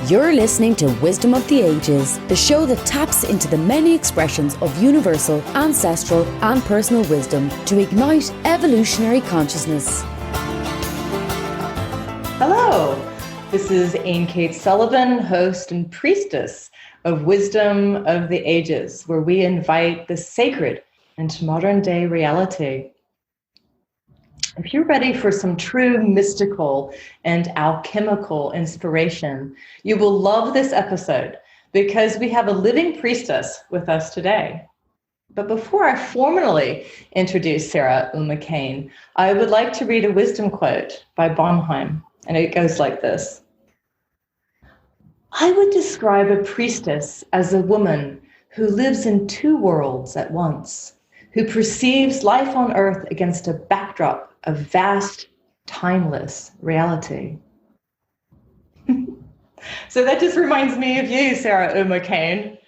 You're listening to Wisdom of the Ages, the show that taps into the many expressions of universal, ancestral, and personal wisdom to ignite evolutionary consciousness. Hello, this is Ayn Cates Sullivan, host and priestess of Wisdom of the Ages, where we invite the sacred into modern day reality. If you're ready for some true mystical and alchemical inspiration, you will love this episode because we have a living priestess with us today. But before I formally introduce Sarah Uma Kane, I would like to read a wisdom quote by Bonheim, and it goes like this. I would describe a priestess as a woman who lives in two worlds at once, who perceives life on earth against a backdrop of vast, timeless reality. So that just reminds me of you, Sarah Uma Kane.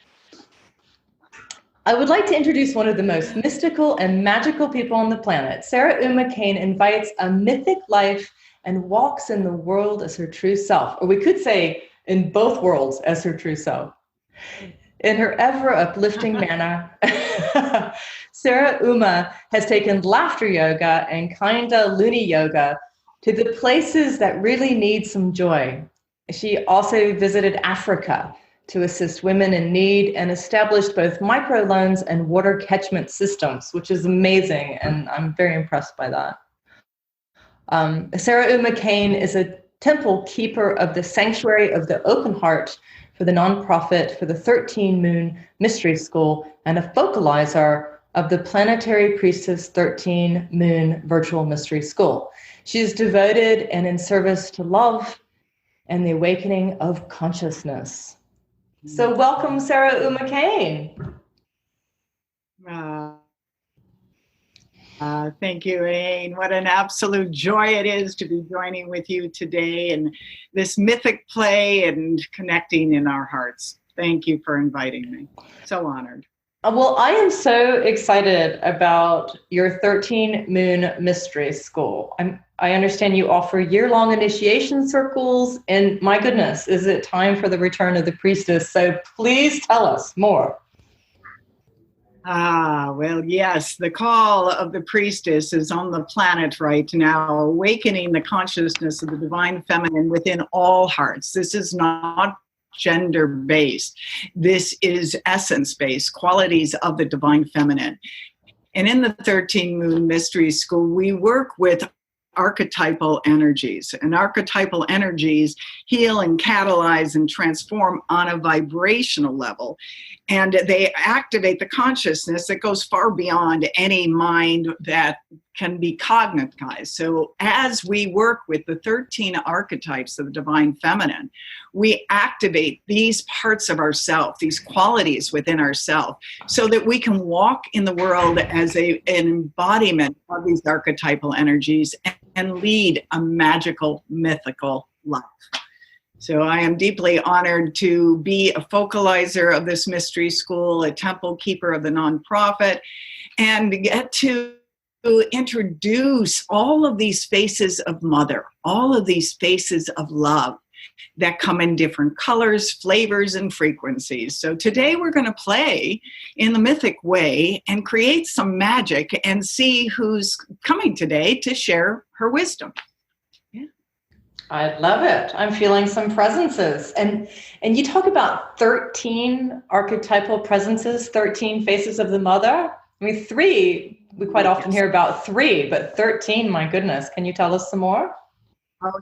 I would like to introduce one of the most mystical and magical people on the planet. Sarah Uma Kane invites a mythic life and walks in the world as her true self, or we could say in both worlds as her true self. In her ever uplifting manner, Sarah Uma has taken laughter yoga and Kindalooney Yoga to the places that really need some joy. She also visited Africa to assist women in need and established both microloans and water catchment systems, which is amazing, and I'm very impressed by that. Sarah Uma Kane is a temple keeper of the Sanctuary of the Open Heart for the nonprofit for the 13 Moon Mystery School and a focalizer of the Planetary Priestess 13 Moon Virtual Mystery School. She is devoted and in service to love and the awakening of consciousness. So welcome, Sarah Uma Kane. Thank you, Ayn. What an absolute joy it is to be joining with you today in this mythic play and connecting in our hearts. Thank you for inviting me. So honored. Well, I am so excited about your 13 Moon Mystery School. I understand you offer year-long initiation circles, and my goodness, is it time for the return of the priestess? So please tell us more. Well, yes, the call of the priestess is on the planet right now, awakening the consciousness of the divine feminine within all hearts. This is not gender-based. This is essence-based, qualities of the divine feminine. And in the 13 Moon Mystery School, we work with archetypal energies, and archetypal energies heal and catalyze and transform on a vibrational level. And they activate the consciousness that goes far beyond any mind that can be cognitized. So as we work with the 13 archetypes of the divine feminine, we activate these parts of ourselves, these qualities within ourselves, so that we can walk in the world as an embodiment of these archetypal energies and lead a magical, mythical life. So I am deeply honored to be a focalizer of this mystery school, a temple keeper of the nonprofit, and get to introduce all of these faces of mother, all of these faces of love that come in different colors, flavors, and frequencies. So today we're going to play in the mythic way and create some magic and see who's coming today to share her wisdom. I love it. I'm feeling some presences. And you talk about 13 archetypal presences, 13 faces of the mother. I mean, 3, we quite often hear about 3, but 13, my goodness. Can you tell us some more? Oh,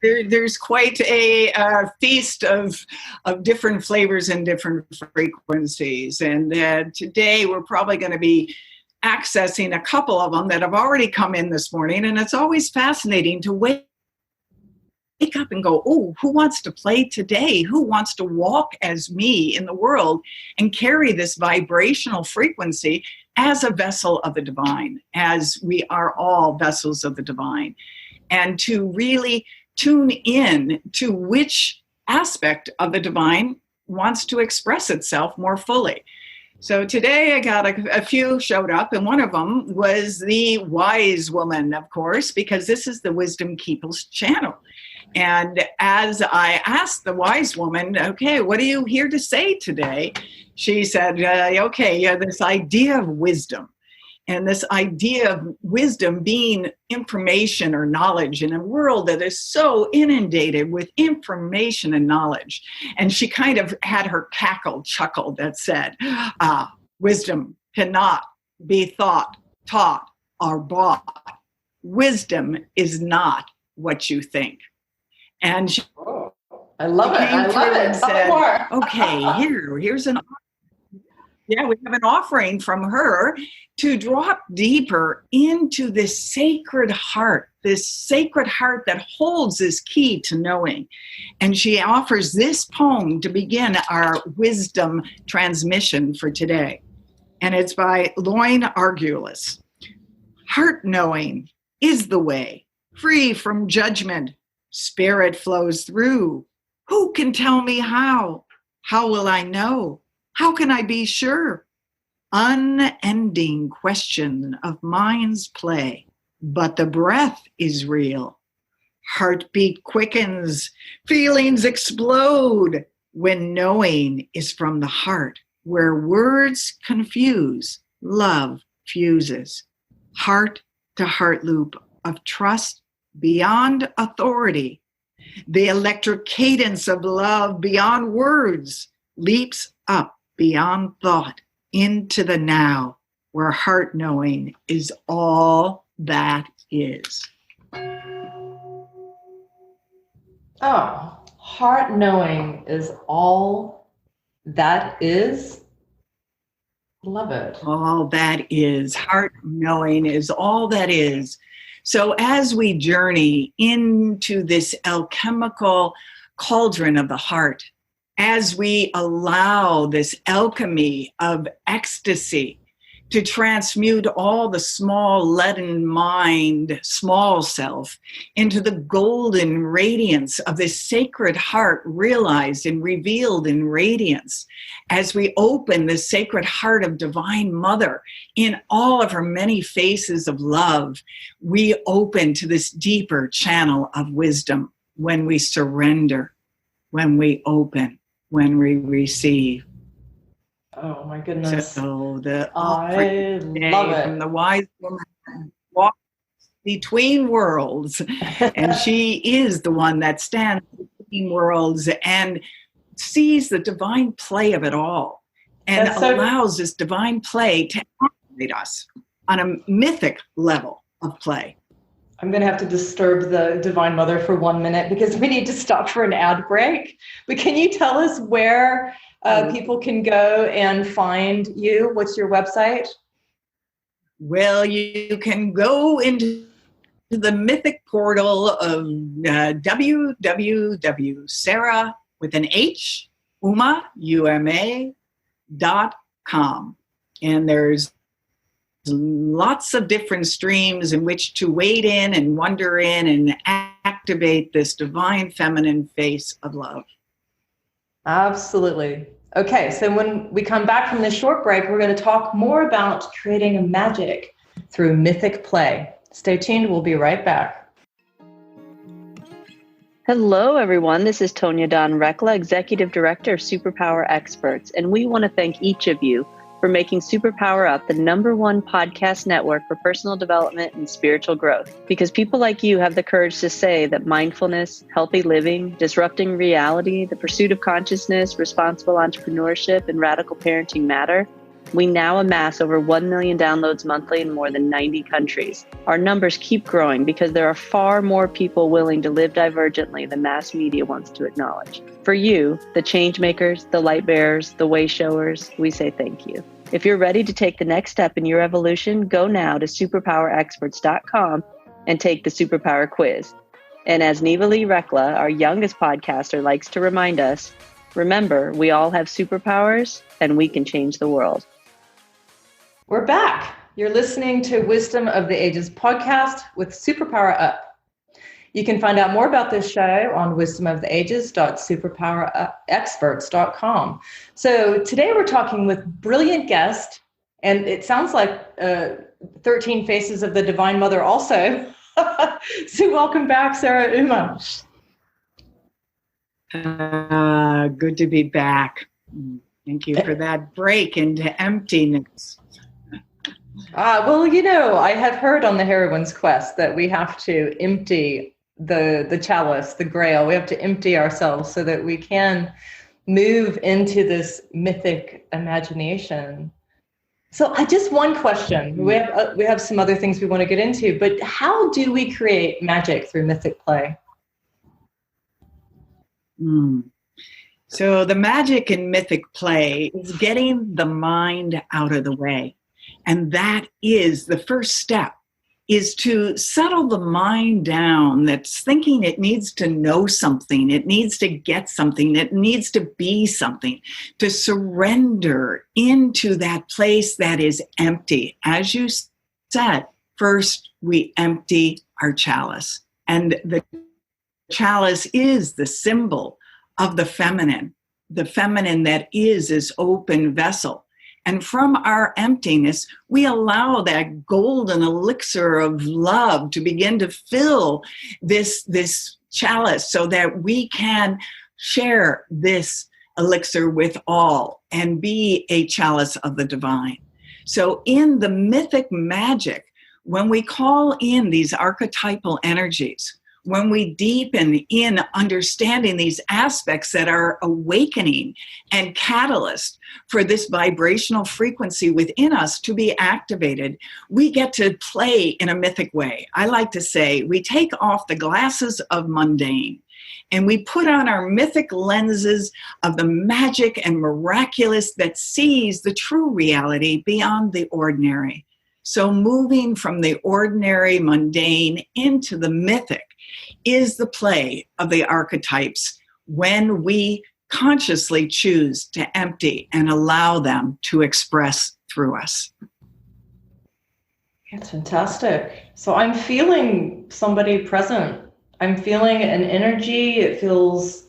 there's quite a feast of different flavors and different frequencies. And today we're probably going to be accessing a couple of them that have already come in this morning. And it's always fascinating to wake up and go, oh, who wants to play today? Who wants to walk as me in the world and carry this vibrational frequency as a vessel of the divine, as we are all vessels of the divine, and to really tune in to which aspect of the divine wants to express itself more fully. So today I got a few showed up, and one of them was the wise woman, of course, because this is the Wisdom Keepers channel. And as I asked the wise woman, okay, what are you here to say today? She said, this idea of wisdom. And this idea of wisdom being information or knowledge in a world that is so inundated with information and knowledge. And she kind of had her chuckle that said, wisdom cannot be thought, taught, or bought. Wisdom is not what you think. And she I love it. I love it. Said, okay, here's an we have an offering from her to drop deeper into this sacred heart that holds this key to knowing. And she offers this poem to begin our wisdom transmission for today. And it's by Loin Argulis. Heart knowing is the way, free from judgment. Spirit flows through. Who can tell me how? How will I know? How can I be sure? Unending question of mind's play, but the breath is real. Heartbeat quickens, feelings explode when knowing is from the heart, where words confuse, love fuses. Heart to heart loop of trust beyond authority. The electric cadence of love beyond words leaps up beyond thought into the now, where heart knowing is all that is. Oh, heart knowing is all that is. Love it. All that is. Heart knowing is all that is. So as we journey into this alchemical cauldron of the heart, as we allow this alchemy of ecstasy to transmute all the small leaden mind, small self, into the golden radiance of this sacred heart realized and revealed in radiance, as we open the sacred heart of Divine Mother in all of her many faces of love, we open to this deeper channel of wisdom when we surrender, when we open, when we receive. Oh my goodness. So I love it. From the wise woman walks between worlds, and she is the one that stands between worlds and sees the divine play of it all, and allows this divine play to activate us on a mythic level of play. I'm going to have to disturb the Divine Mother for 1 minute because we need to stop for an ad break. But can you tell us where people can go and find you? What's your website? Well, you can go into the mythic portal of www.sarah with an H, uma.com. And there's lots of different streams in which to wade in and wonder in and activate this divine feminine face of love. Absolutely. Okay, so when we come back from this short break, we're going to talk more about creating a magic through mythic play. Stay tuned. We'll be right back. Hello, everyone. This is Tonya Dawn Rekla, Executive Director of Superpower Experts, and we want to thank each of you for making Superpower Up the #1 podcast network for personal development and spiritual growth. Because people like you have the courage to say that mindfulness, healthy living, disrupting reality, the pursuit of consciousness, responsible entrepreneurship, and radical parenting matter. We now amass over 1 million downloads monthly in more than 90 countries. Our numbers keep growing because there are far more people willing to live divergently than mass media wants to acknowledge. For you, the change makers, the light bearers, the way showers, we say thank you. If you're ready to take the next step in your evolution, go now to superpowerexperts.com and take the Superpower Quiz. And as Neva Lee Rekla, our youngest podcaster, likes to remind us, remember, we all have superpowers and we can change the world. We're back. You're listening to Wisdom of the Ages podcast with Superpower Up. You can find out more about this show on wisdomoftheages.superpowerexperts.com. So today we're talking with brilliant guest, and it sounds like 13 Faces of the Divine Mother also. So welcome back, Sarah Uma. Good to be back. Thank you for that break into emptiness. Well, I have heard on the Heroine's Quest that we have to empty the chalice, the grail. We have to empty ourselves so that we can move into this mythic imagination. So one question. We have some other things we want to get into, but how do we create magic through mythic play? So the magic in mythic play is getting the mind out of the way. And that is the first step, is to settle the mind down that's thinking it needs to know something, it needs to get something, it needs to be something, to surrender into that place that is empty. As you said, first we empty our chalice. And the chalice is the symbol of the feminine that is this open vessel. And from our emptiness, we allow that golden elixir of love to begin to fill this chalice so that we can share this elixir with all and be a chalice of the divine. So in the mythic magic, when we call in these archetypal energies, when we deepen in understanding these aspects that are awakening and catalyst for this vibrational frequency within us to be activated, we get to play in a mythic way. I like to say we take off the glasses of mundane and we put on our mythic lenses of the magic and miraculous that sees the true reality beyond the ordinary. So moving from the ordinary, mundane into the mythic is the play of the archetypes when we consciously choose to empty and allow them to express through us. That's fantastic. So I'm feeling somebody present. I'm feeling an energy. It feels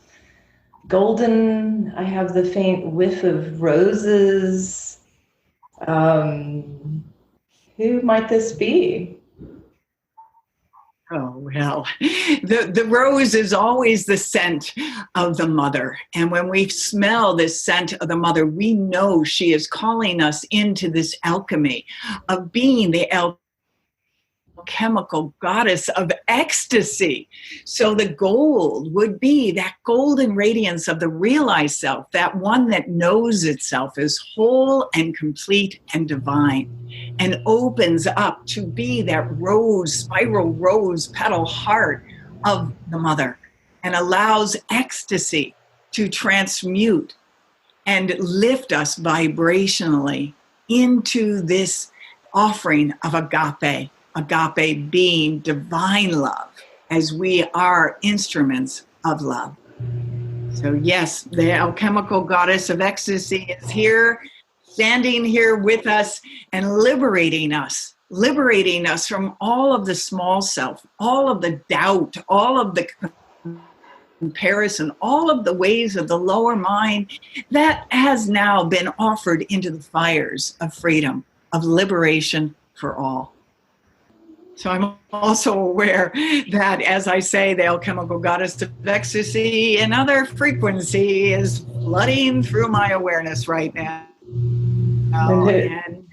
golden. I have the faint whiff of roses. Who might this be? Oh, well, the rose is always the scent of the mother. And when we smell this scent of the mother, we know she is calling us into this alchemy of being the alchemical goddess of ecstasy. So the gold would be that golden radiance of the realized self, that one that knows itself as whole and complete and divine, and opens up to be that rose, spiral rose petal heart of the mother, and allows ecstasy to transmute and lift us vibrationally into this offering of agape being divine love, as we are instruments of love. So yes, the alchemical goddess of ecstasy is here, standing here with us and liberating us from all of the small self, all of the doubt, all of the comparison, all of the ways of the lower mind that has now been offered into the fires of freedom, of liberation for all. So I'm also aware that, as I say, the alchemical goddess of ecstasy, another frequency is flooding through my awareness right now. And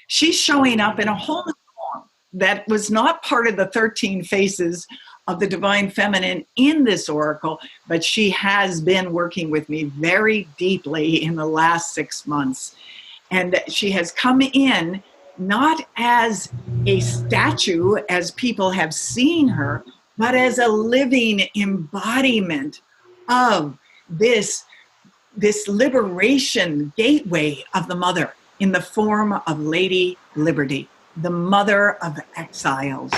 she's showing up in a whole new form that was not part of the 13 faces of the divine feminine in this oracle, but she has been working with me very deeply in the last 6 months. And she has come in not as a statue, as people have seen her, but as a living embodiment of this liberation gateway of the mother in the form of Lady Liberty, the mother of exiles.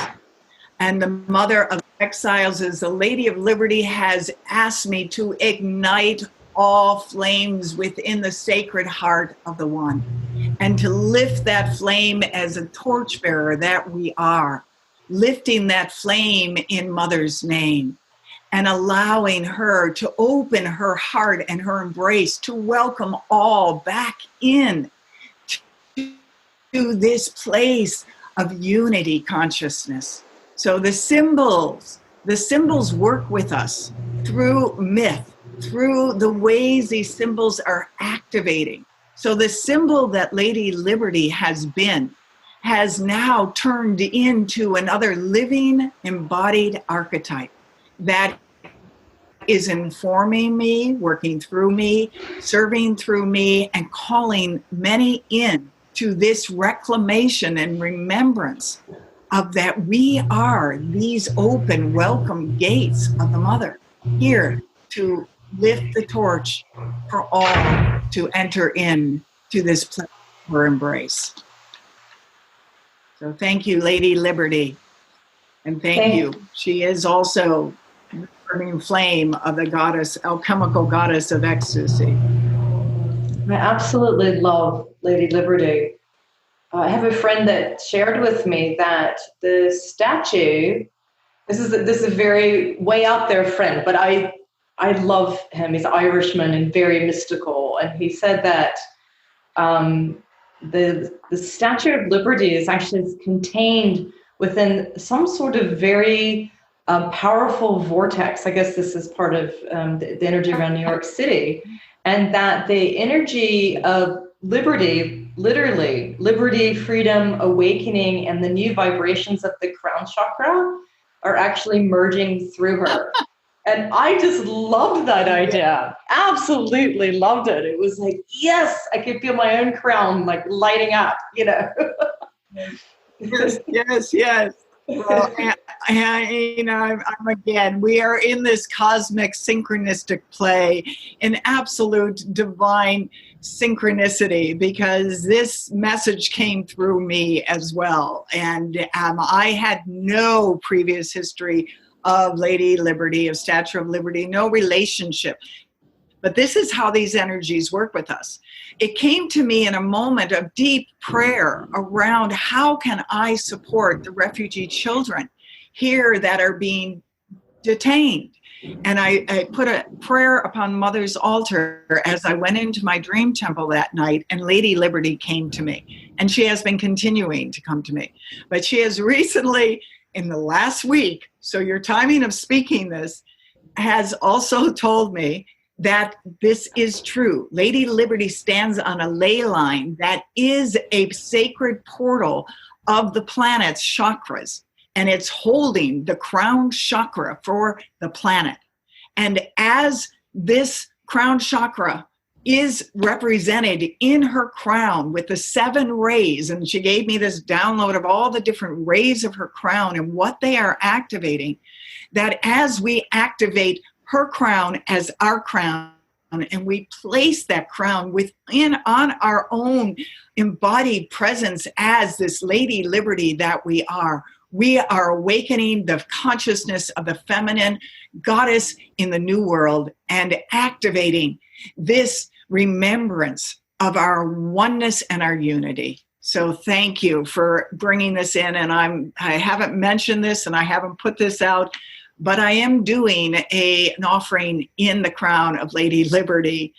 And the mother of exiles, as the Lady of Liberty, has asked me to ignite all flames within the sacred heart of the one, and to lift that flame as a torchbearer that we are, lifting that flame in Mother's name, and allowing her to open her heart and her embrace to welcome all back in to this place of unity consciousness. So the symbols work with us through myth, through the ways these symbols are activating. So the symbol that Lady Liberty has been has now turned into another living, embodied archetype that is informing me, working through me, serving through me, and calling many in to this reclamation and remembrance of that we are these open, welcome gates of the Mother, here to lift the torch for all to enter in to this place of her embrace. So thank you, Lady Liberty. And thank you. She is also the burning flame of the goddess, alchemical goddess of ecstasy. I absolutely love Lady Liberty. I have a friend that shared with me that the statue, this is a very way out there friend, but I love him. He's an Irishman and very mystical. And he said that the Statue of Liberty is actually contained within some sort of very powerful vortex. I guess this is part of the energy around New York City. And that the energy of liberty, literally, liberty, freedom, awakening, and the new vibrations of the crown chakra are actually merging through her. And I just loved that idea. Absolutely loved it. It was like, yes, I could feel my own crown like lighting up, you know. Yes. Well, I'm again, we are in this cosmic synchronistic play, in absolute divine synchronicity, because this message came through me as well. And I had no previous history of Lady Liberty, of Statue of Liberty, no relationship. But this is how these energies work with us. It came to me in a moment of deep prayer around how can I support the refugee children here that are being detained. And I put a prayer upon Mother's altar as I went into my dream temple that night, and Lady Liberty came to me. And she has been continuing to come to me. But she has recently, in the last week, so your timing of speaking this, has also told me that this is true. Lady Liberty stands on a ley line that is a sacred portal of the planet's chakras, and it's holding the crown chakra for the planet. And as this crown chakra is represented in her crown with the 7 rays, and she gave me this download of all the different rays of her crown and what they are activating, that as we activate her crown as our crown, and we place that crown within on our own embodied presence as this Lady Liberty that we are awakening the consciousness of the feminine goddess in the new world and activating this remembrance of our oneness and our unity. So thank you for bringing this in. And I haven't mentioned this and I haven't put this out, but I am doing an offering in the crown of Lady Liberty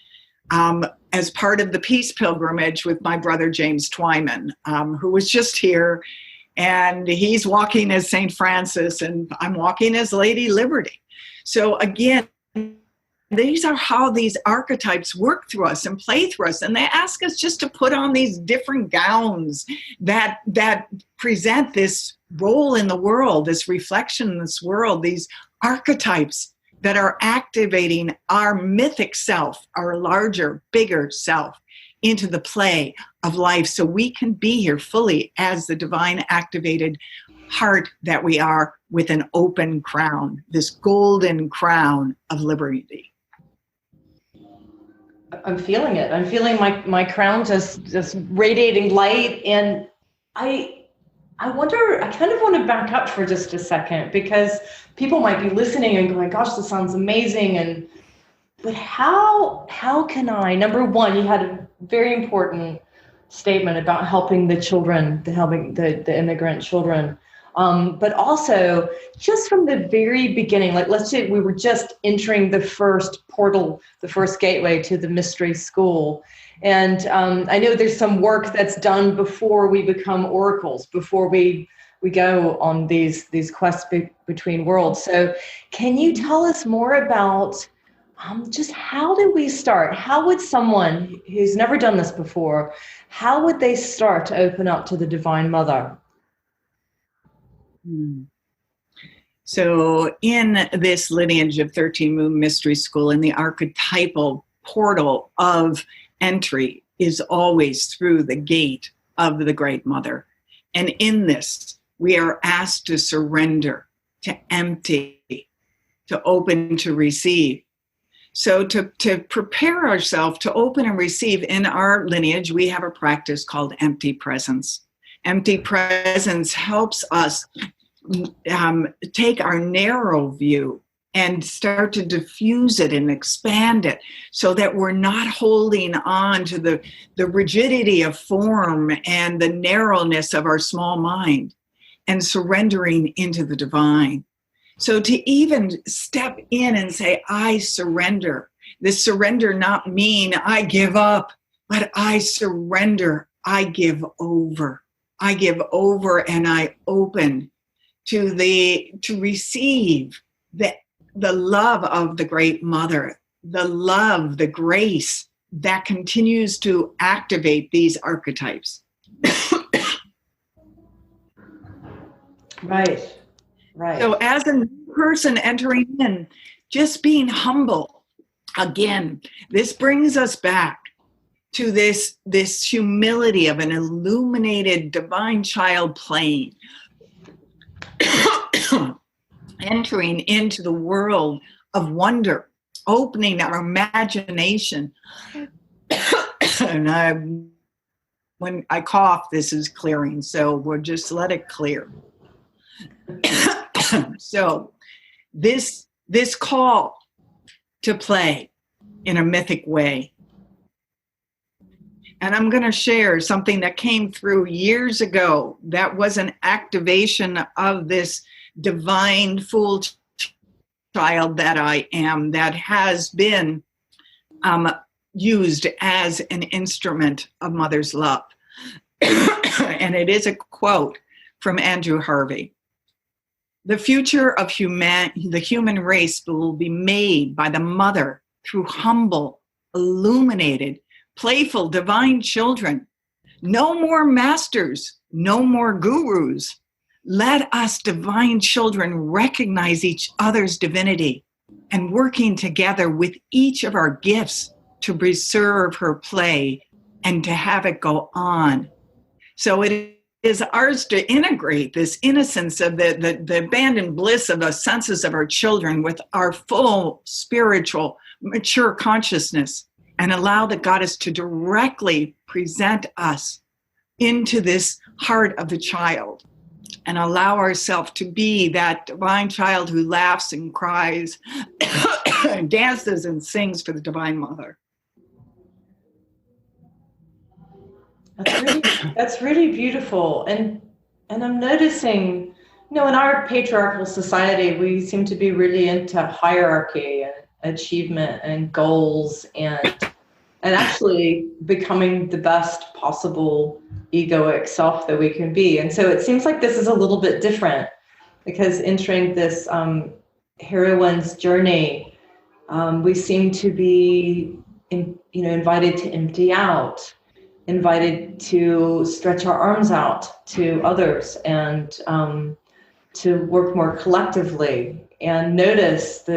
as part of the Peace Pilgrimage with my brother James Twyman, who was just here. And he's walking as St. Francis, and I'm walking as Lady Liberty. So again, these are how these archetypes work through us and play through us. And they ask us just to put on these different gowns that present this role in the world, this reflection in this world, these archetypes that are activating our mythic self, our larger, bigger self, into the play of life so we can be here fully as the divine activated heart that we are, with an open crown, this golden crown of liberty. I'm feeling it. I'm feeling my crown just radiating light. And I wonder, I kind of want to back up for just a second, because people might be listening and going, gosh, this sounds amazing. But how can I, number one, you had a very important statement about helping the children, helping the immigrant children. But also just from the very beginning, like let's say we were just entering the first portal, the first gateway to the mystery school. And I know there's some work that's done before we become oracles, before we go on these quests between worlds. So can you tell us more about just how do we start? How would someone who's never done this before, how would they start to open up to the Divine Mother? So in this lineage of 13 Moon Mystery School, in the archetypal portal of entry is always through the gate of the Great Mother. And in this, we are asked to surrender, to empty, to open, to receive. So to prepare ourselves to open and receive, in our lineage, we have a practice called empty presence. Empty presence helps us take our narrow view and start to diffuse it and expand it so that we're not holding on to the rigidity of form and the narrowness of our small mind, and surrendering into the divine. So to even step in and say, I surrender. This surrender not mean I give up, but I surrender, I give over. I give over and I open to receive the love of the Great Mother, the love, the grace that continues to activate these archetypes. Right. So as a new person entering in, just being humble. Again, this brings us back to this humility of an illuminated divine child playing. Entering into the world of wonder, opening our imagination. And when I cough, this is clearing, so we'll just let it clear. So this call to play in a mythic way. And I'm going to share something that came through years ago that was an activation of this divine full child that I am, that has been used as an instrument of Mother's love. And it is a quote from Andrew Harvey. The future of the human race will be made by the Mother through humble, illuminated, playful, divine children. No more masters, no more gurus. Let us divine children recognize each other's divinity and working together with each of our gifts to preserve her play and to have it go on. So it is ours to integrate this innocence of the abandoned bliss of the senses of our children with our full spiritual, mature consciousness, and allow the goddess to directly present us into this heart of the child, and allow ourselves to be that divine child who laughs and cries and dances and sings for the Divine Mother. That's really beautiful. And I'm noticing, in our patriarchal society, we seem to be really into hierarchy and achievement and goals and actually becoming the best possible egoic self that we can be. And so it seems like this is a little bit different, because entering this heroine's journey, we seem to be invited to empty out, invited to stretch our arms out to others, and to work more collectively and notice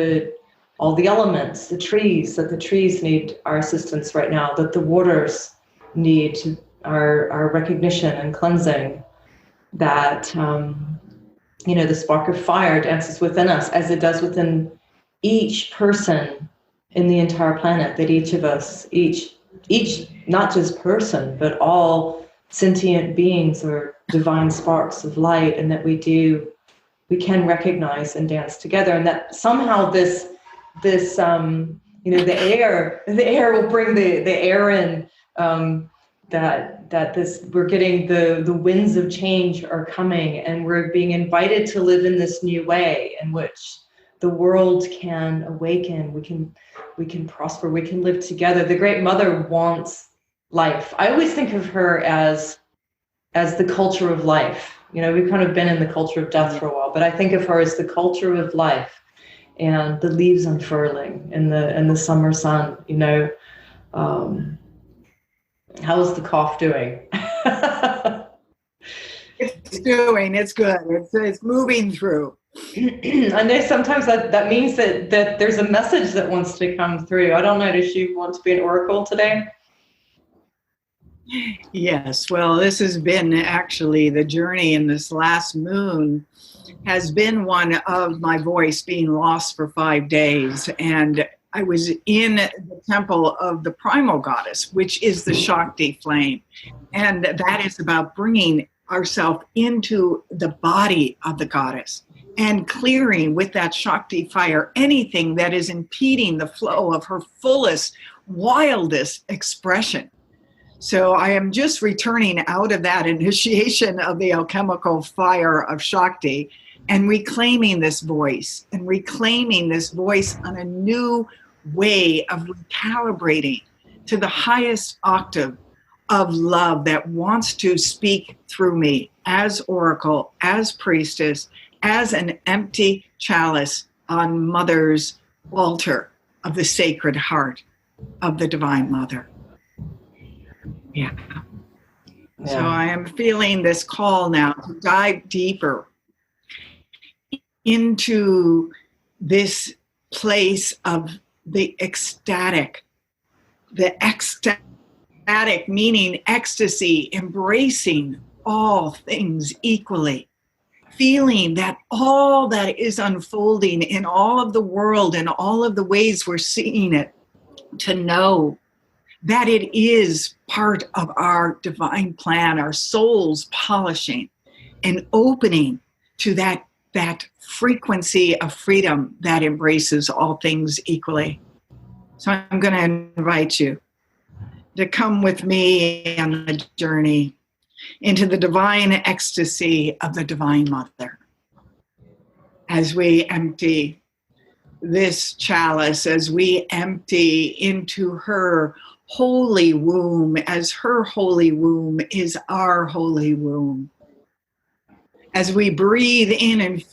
all the elements, the trees need our assistance right now, that the waters need our recognition and cleansing, that the spark of fire dances within us as it does within each person in the entire planet, that each of us, each not just person, but all sentient beings are divine sparks of light, and that we can recognize and dance together, and that somehow this the air will bring the air in, we're getting the winds of change are coming, and we're being invited to live in this new way in which the world can awaken, we can prosper, we can live together. The Great Mother wants life. I always think of her as the culture of life. You know, we've kind of been in the culture of death for a while, but I think of her as the culture of life and the leaves unfurling in the summer sun. You know, how's the cough doing? It's good. It's moving through. I know sometimes that means that there's a message that wants to come through. I don't know, does she want to be an oracle today? Yes, well, this has been actually the journey in this last moon has been one of my voice being lost for 5 days. And I was in the temple of the primal goddess, which is the Shakti flame. And that is about bringing ourselves into the body of the goddess and clearing with that Shakti fire anything that is impeding the flow of her fullest, wildest expression. So I am just returning out of that initiation of the alchemical fire of Shakti and reclaiming this voice on a new way of recalibrating to the highest octave of love that wants to speak through me as oracle, as priestess, as an empty chalice on Mother's altar of the Sacred Heart of the Divine Mother. Yeah. So I am feeling this call now to dive deeper into this place of the ecstatic meaning ecstasy, embracing all things equally, feeling that all that is unfolding in all of the world and all of the ways we're seeing it, to know that it is part of our divine plan, our soul's polishing and opening to that frequency of freedom that embraces all things equally. So I'm going to invite you to come with me on the journey into the divine ecstasy of the Divine Mother. As we empty this chalice, as we empty into her holy womb, as her holy womb is our holy womb. As we breathe in and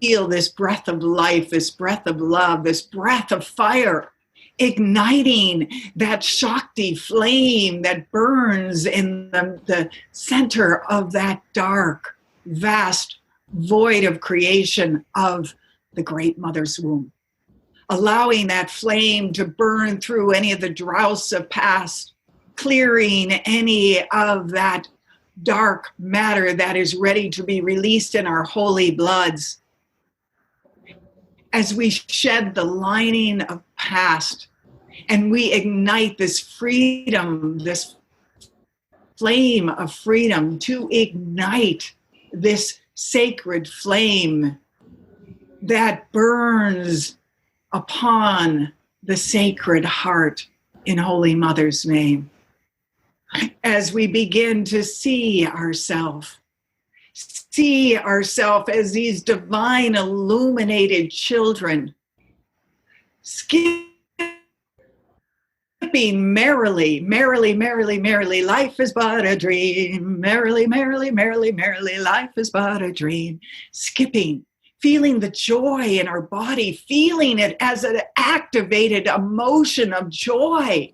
feel this breath of life, this breath of love, this breath of fire, igniting that Shakti flame that burns in the center of that dark, vast void of creation of the Great Mother's womb. Allowing that flame to burn through any of the dross of past, clearing any of that dark matter that is ready to be released in our holy bloods. As we shed the lining of past and we ignite this freedom, this flame of freedom, to ignite this sacred flame that burns upon the Sacred Heart in Holy Mother's name. As we begin to see ourselves as these divine illuminated children, skipping merrily, merrily, merrily, merrily, life is but a dream. Merrily, merrily, merrily, merrily, life is but a dream. Skipping, feeling the joy in our body, feeling it as an activated emotion of joy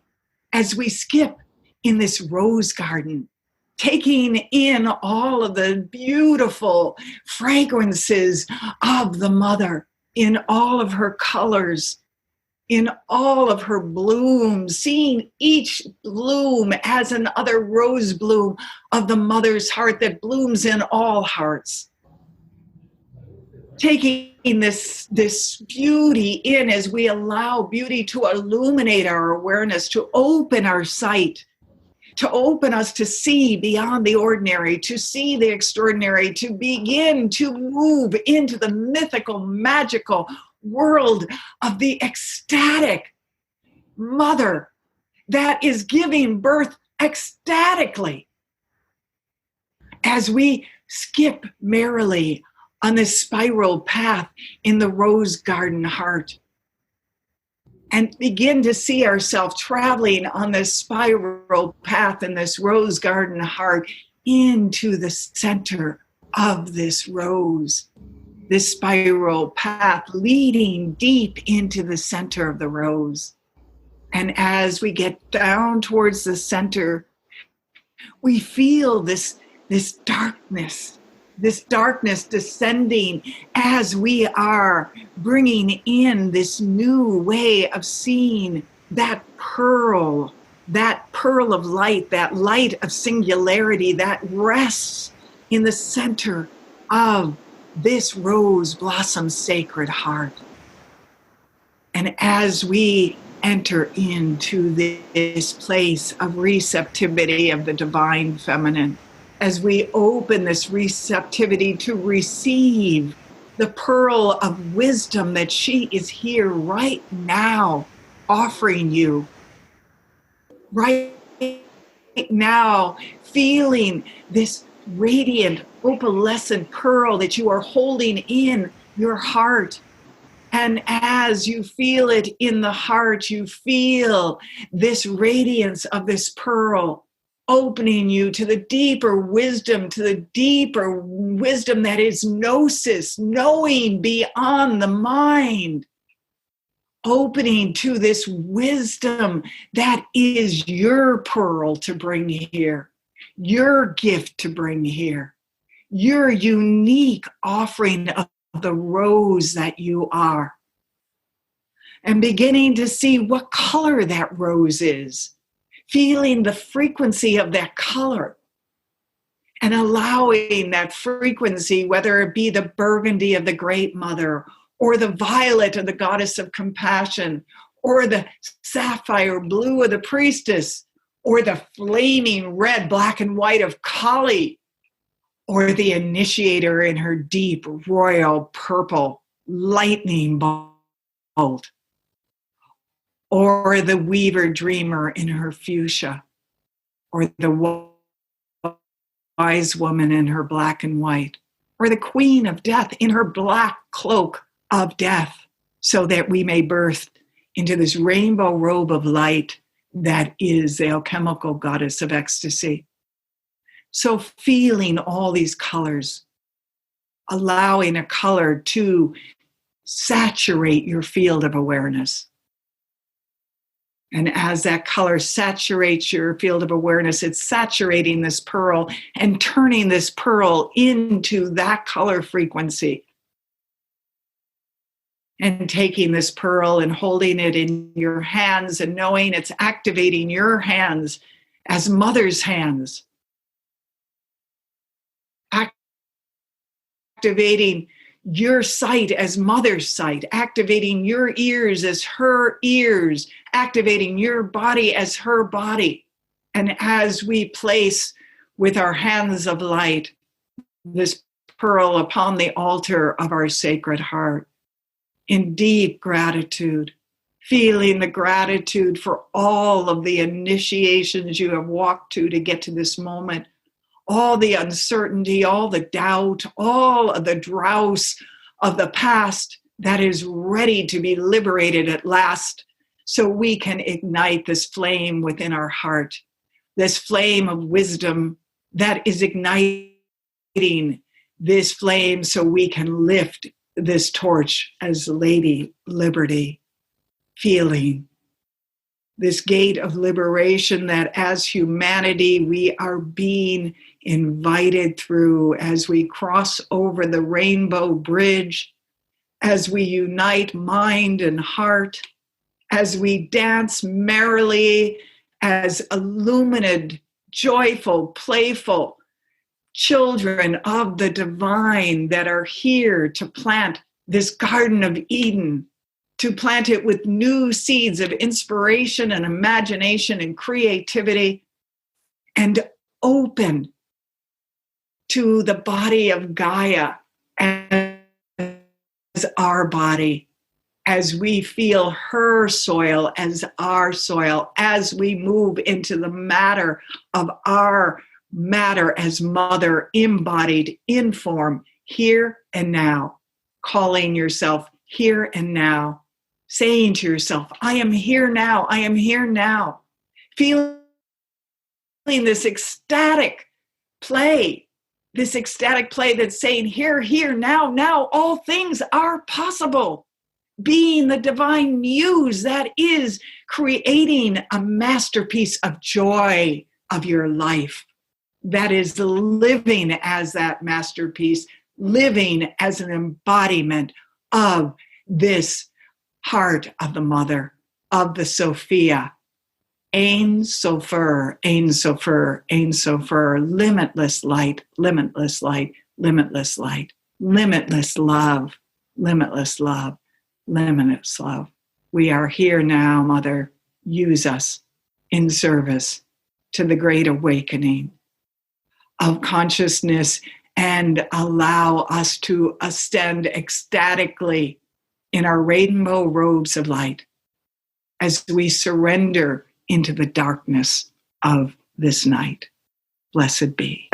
as we skip in this rose garden, taking in all of the beautiful fragrances of the Mother in all of her colors, in all of her blooms, seeing each bloom as another rose bloom of the Mother's heart that blooms in all hearts. Taking this beauty in as we allow beauty to illuminate our awareness, to open our sight, to open us to see beyond the ordinary, to see the extraordinary, to begin to move into the mythical, magical world of the ecstatic Mother that is giving birth ecstatically. As we skip merrily on this spiral path in the rose garden heart and begin to see ourselves traveling on this spiral path in this rose garden heart into the center of this rose, this spiral path leading deep into the center of the rose. And as we get down towards the center, we feel this darkness descending as we are bringing in this new way of seeing that pearl of light, that light of singularity that rests in the center of this rose blossom sacred heart. And as we enter into this place of receptivity of the divine feminine, as we open this receptivity to receive the pearl of wisdom that she is here right now offering you, right now feeling this radiant opalescent pearl that you are holding in your heart. And as you feel it in the heart, you feel this radiance of this pearl opening you to the deeper wisdom that is gnosis, knowing beyond the mind. Opening to this wisdom that is your pearl to bring here, your gift to bring here, your unique offering of the rose that you are. And beginning to see what color that rose is, feeling the frequency of that color, and allowing that frequency, whether it be the burgundy of the Great Mother, or the violet of the Goddess of Compassion, or the sapphire blue of the Priestess, or the flaming red, black and white of Kali, or the Initiator in her deep royal purple lightning bolt, or the Weaver Dreamer in her fuchsia, or the Wise Woman in her black and white, or the Queen of Death in her black cloak of death, so that we may birth into this rainbow robe of light that is the alchemical goddess of ecstasy. So feeling all these colors, allowing a color to saturate your field of awareness. And as that color saturates your field of awareness, it's saturating this pearl and turning this pearl into that color frequency. And taking this pearl and holding it in your hands and knowing it's activating your hands as mother's hands. Activating your sight as mother's sight, activating your ears as her ears, activating your body as her body. And as we place with our hands of light this pearl upon the altar of our sacred heart, in deep gratitude, feeling the gratitude for all of the initiations you have walked to get to this moment, all the uncertainty, all the doubt, all of the dross of the past that is ready to be liberated at last, so we can ignite this flame within our heart, this flame of wisdom that is igniting this flame so we can lift this torch as Lady Liberty, feeling this gate of liberation that as humanity we are being invited through as we cross over the rainbow bridge, as we unite mind and heart, as we dance merrily as illuminated, joyful, playful children of the divine that are here to plant this Garden of Eden, to plant it with new seeds of inspiration and imagination and creativity, and open to the body of Gaia as our body, as we feel her soil as our soil, as we move into the matter of our matter as mother, embodied in form, here and now, calling yourself here and now, saying to yourself, I am here now, I am here now, feeling this ecstatic play, this ecstatic play that's saying, here, here, now, now, all things are possible. Being the divine muse that is creating a masterpiece of joy of your life. That is living as that masterpiece, living as an embodiment of this heart of the mother, of the Sophia. Ayn Sofer, Ayn Sofer, Ayn Sofer, limitless light, limitless light, limitless light, limitless love, limitless love, limitless love. We are here now, Mother. Use us in service to the great awakening of consciousness and allow us to ascend ecstatically in our rainbow robes of light as we surrender into the darkness of this night. Blessed be.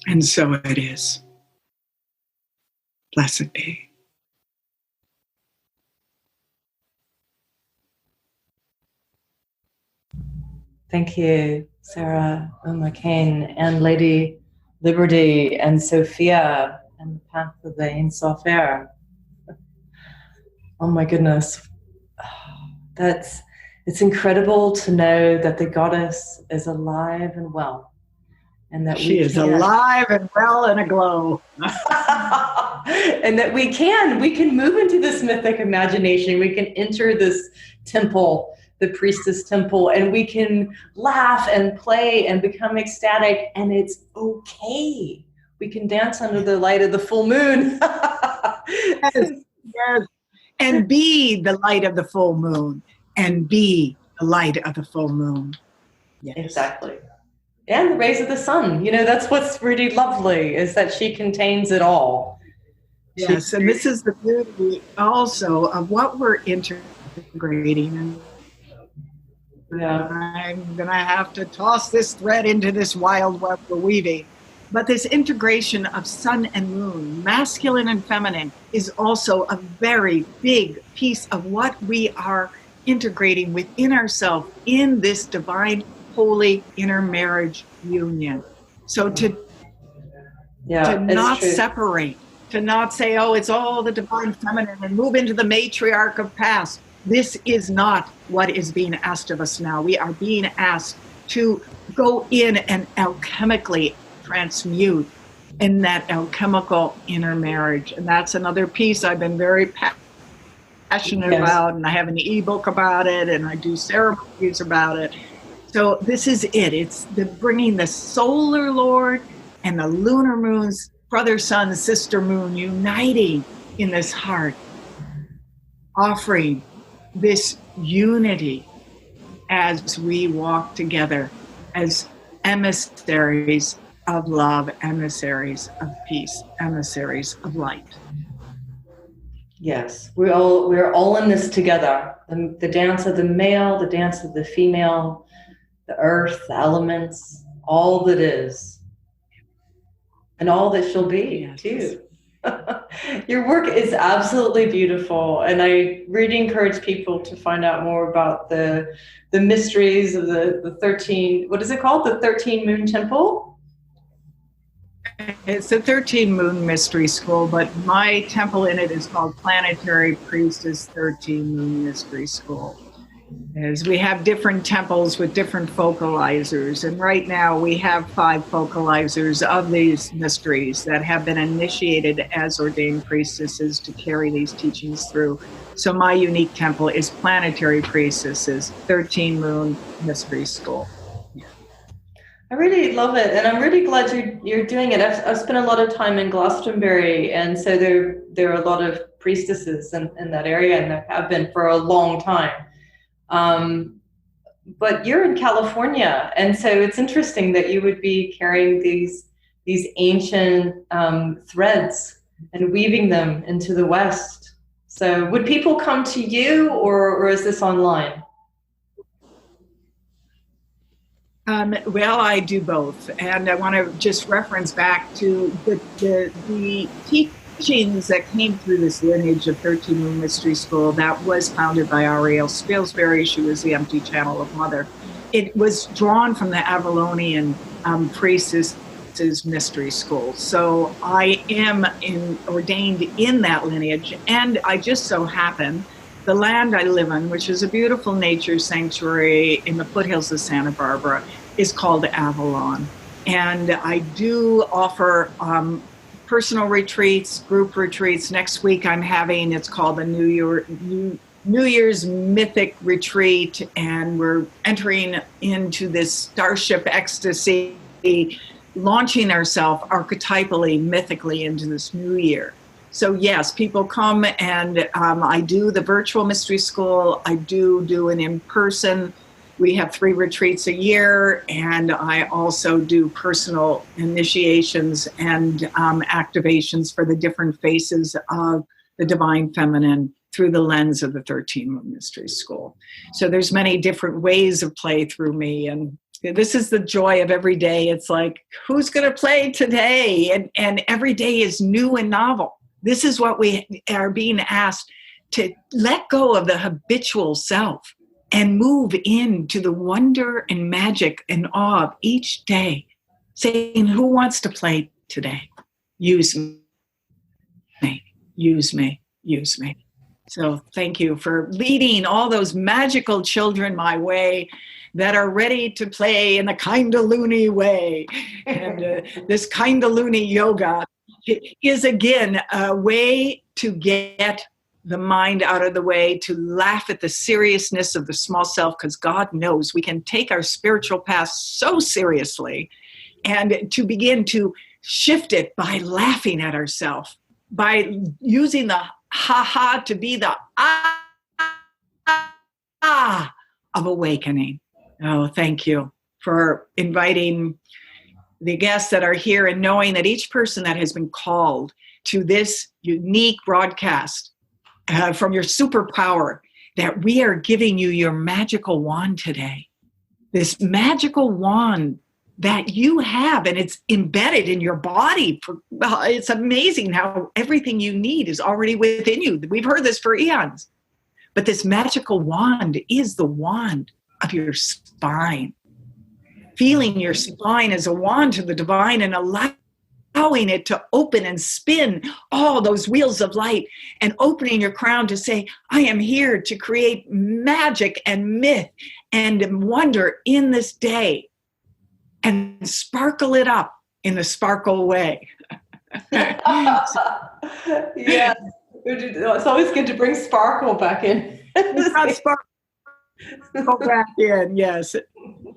And so it is. Blessed be. Thank you, Sarah Uma Kane and Lady Liberty and Sophia and the path of the Ayn Sofer. Oh my goodness. It's incredible to know that the goddess is alive and well. And that she is alive and well and aglow. And that we can move into this mythic imagination. We can enter this temple, the priestess temple, and we can laugh and play and become ecstatic, and it's okay. We can dance under the light of the full moon. Yes, yes. And be the light of the full moon. And be the light of the full moon. Yes. Exactly. And the rays of the sun. You know, that's what's really lovely, is that she contains it all. Yes, and this is the beauty also of what we're integrating. And yeah. I'm going to have to toss this thread into this wild web we're weaving. But this integration of sun and moon, masculine and feminine, is also a very big piece of what we are integrating within ourselves in this divine, holy intermarriage union. So to not separate, to not say, oh, it's all the divine feminine and move into the matriarch of past. This is not what is being asked of us now. We are being asked to go in and alchemically transmute in that alchemical intermarriage. And that's another piece I've been very passionate about, and I have an ebook about it, and I do ceremonies about it. So this is it. It's the bringing the solar lord and the lunar moon's brother, sun, sister moon uniting in this heart, offering this unity as we walk together as emissaries of love, emissaries of peace, emissaries of light. Yes, we're all in this together. The dance of the male, the dance of the female, the earth, the elements, all that is, and all that shall be, too. Your work is absolutely beautiful, and I really encourage people to find out more about the mysteries of the 13, what is it called? The 13 Moon Temple? It's the 13 Moon Mystery School, but my temple in it is called Planetary Priestess 13 Moon Mystery School. As we have different temples with different focalizers, and right now we have 5 focalizers of these mysteries that have been initiated as ordained priestesses to carry these teachings through. So my unique temple is Planetary Priestesses 13 Moon Mystery School. I really love it, and I'm really glad you're doing it. I've spent a lot of time in Glastonbury, and so there are a lot of priestesses in that area, and there have been for a long time. But you're in California, and so it's interesting that you would be carrying these ancient threads and weaving them into the West. So would people come to you, or is this online? Well, I do both, and I want to just reference back to the teachings that came through this lineage of 13 Moon Mystery School that was founded by Ariel Spilsbury. She was the empty channel of Mother. It was drawn from the Avalonian priestess's mystery school. So I am ordained in that lineage, and I just so happen the land I live on, which is a beautiful nature sanctuary in the foothills of Santa Barbara, is called Avalon. And I do offer personal retreats, group retreats. Next week I'm having, it's called the New Year's Mythic Retreat, and we're entering into this starship ecstasy, launching ourselves archetypally, mythically into this new year. So yes, people come, and I do the virtual mystery school. I do an in-person. We have 3 retreats a year, and I also do personal initiations and activations for the different faces of the Divine Feminine through the lens of the 13 Moon Mystery School. So there's many different ways of play through me, and this is the joy of every day. It's like, who's going to play today? And every day is new and novel. This is what we are being asked to let go of the habitual self and move into the wonder and magic and awe of each day, saying, who wants to play today? Use me, use me, use me. So thank you for leading all those magical children my way that are ready to play in the Kindalooney way. And this Kindalooney Yoga is, again, a way to get the mind out of the way, to laugh at the seriousness of the small self, because God knows we can take our spiritual path so seriously, and to begin to shift it by laughing at ourselves, by using the ha-ha to be the ah of awakening. Oh, thank you for inviting the guests that are here, and knowing that each person that has been called to this unique broadcast from your superpower, that we are giving you your magical wand today. This magical wand that you have, and it's embedded in your body. It's amazing how everything you need is already within you. We've heard this for eons. But this magical wand is the wand of your spine. Feeling your spine as a wand to the divine, and allowing it to open and spin all those wheels of light, and opening your crown to say, I am here to create magic and myth and wonder in this day, and sparkle it up in the sparkle way. Yes. It's always good to bring sparkle back in. Sparkle back in, yes.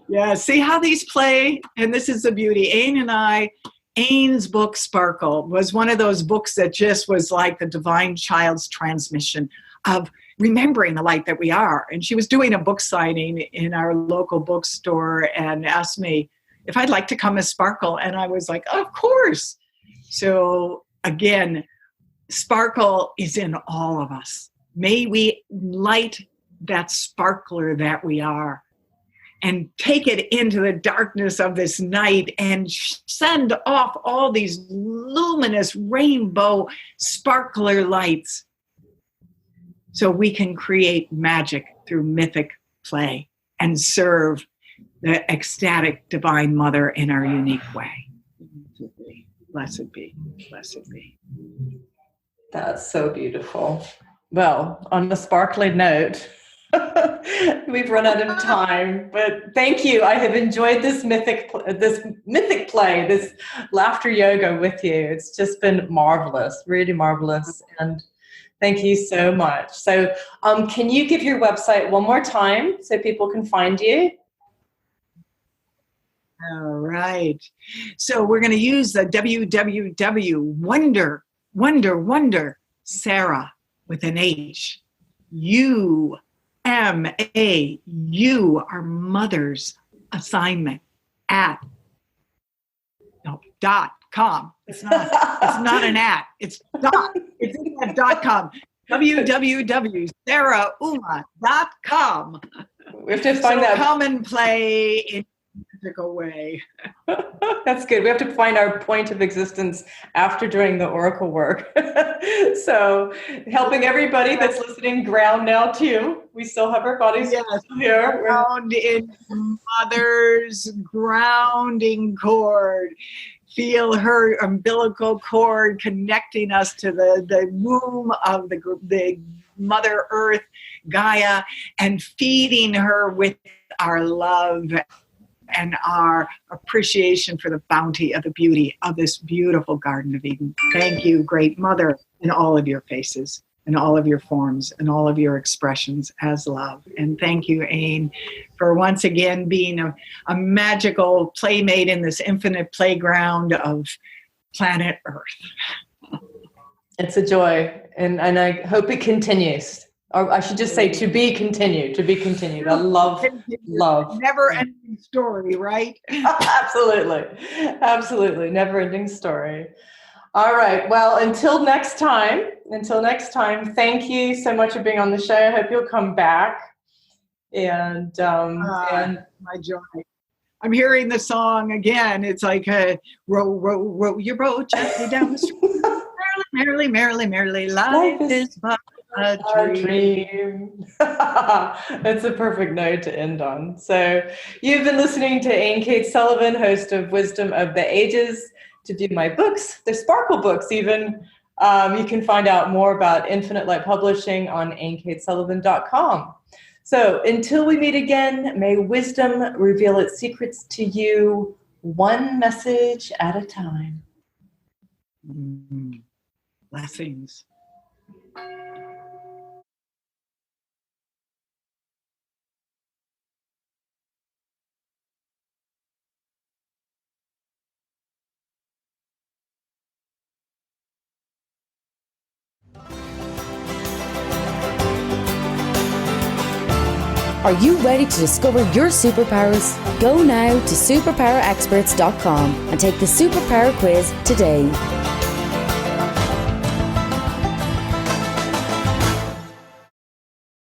Yeah, see how these play? And this is the beauty. Ayn's book, Sparkle, was one of those books that just was like the divine child's transmission of remembering the light that we are. And she was doing a book signing in our local bookstore and asked me if I'd like to come as Sparkle. And I was like, of course. So again, Sparkle is in all of us. May we light that sparkler that we are, and take it into the darkness of this night, and send off all these luminous rainbow sparkler lights, so we can create magic through mythic play and serve the ecstatic Divine Mother in our unique way. Blessed be, blessed be. That's so beautiful. Well, on a sparkly note, we've run out of time, but thank you. I have enjoyed this mythic play, this laughter yoga with you. It's just been marvelous, really marvelous. And thank you so much. So can you give your website one more time so people can find you? All right. So we're going to use the www. Wonder, Sarah with an H. UMAU, our mother's assignment .com. It's not an at. It's dot. It's at .com. www.sarahuma.com. We have to find that. Come and play in magical way. That's good. We have to find our point of existence after doing the oracle work. So helping everybody that's listening ground now too. We still have our bodies here. Ground in mother's grounding cord. Feel her umbilical cord connecting us to the womb of the Mother Earth, Gaia, and feeding her with our love and our appreciation for the bounty of the beauty of this beautiful Garden of Eden. Thank you, Great Mother, in all of your faces, in all of your forms, and all of your expressions as love. And thank you, Ayn, for once again being a magical playmate in this infinite playground of planet Earth. It's a joy, and I hope it continues. Or I should just say to be continued. I love. Never ending story, right? Absolutely. Never ending story. All right. Well, until next time, thank you so much for being on the show. I hope you'll come back. And my joy. I'm hearing the song again. It's like row your boat gently down the stream. merrily, life is but a dream. That's a perfect note to end on. So you've been listening to Ayn Cates Sullivan, host of Wisdom of the Ages. To do my books, the Sparkle books even, you can find out more about Infinite Light Publishing on AynCatesSullivan.com. So until we meet again, may wisdom reveal its secrets to you, one message at a time. Blessings. Are you ready to discover your superpowers? Go now to superpowerexperts.com and take the superpower quiz today.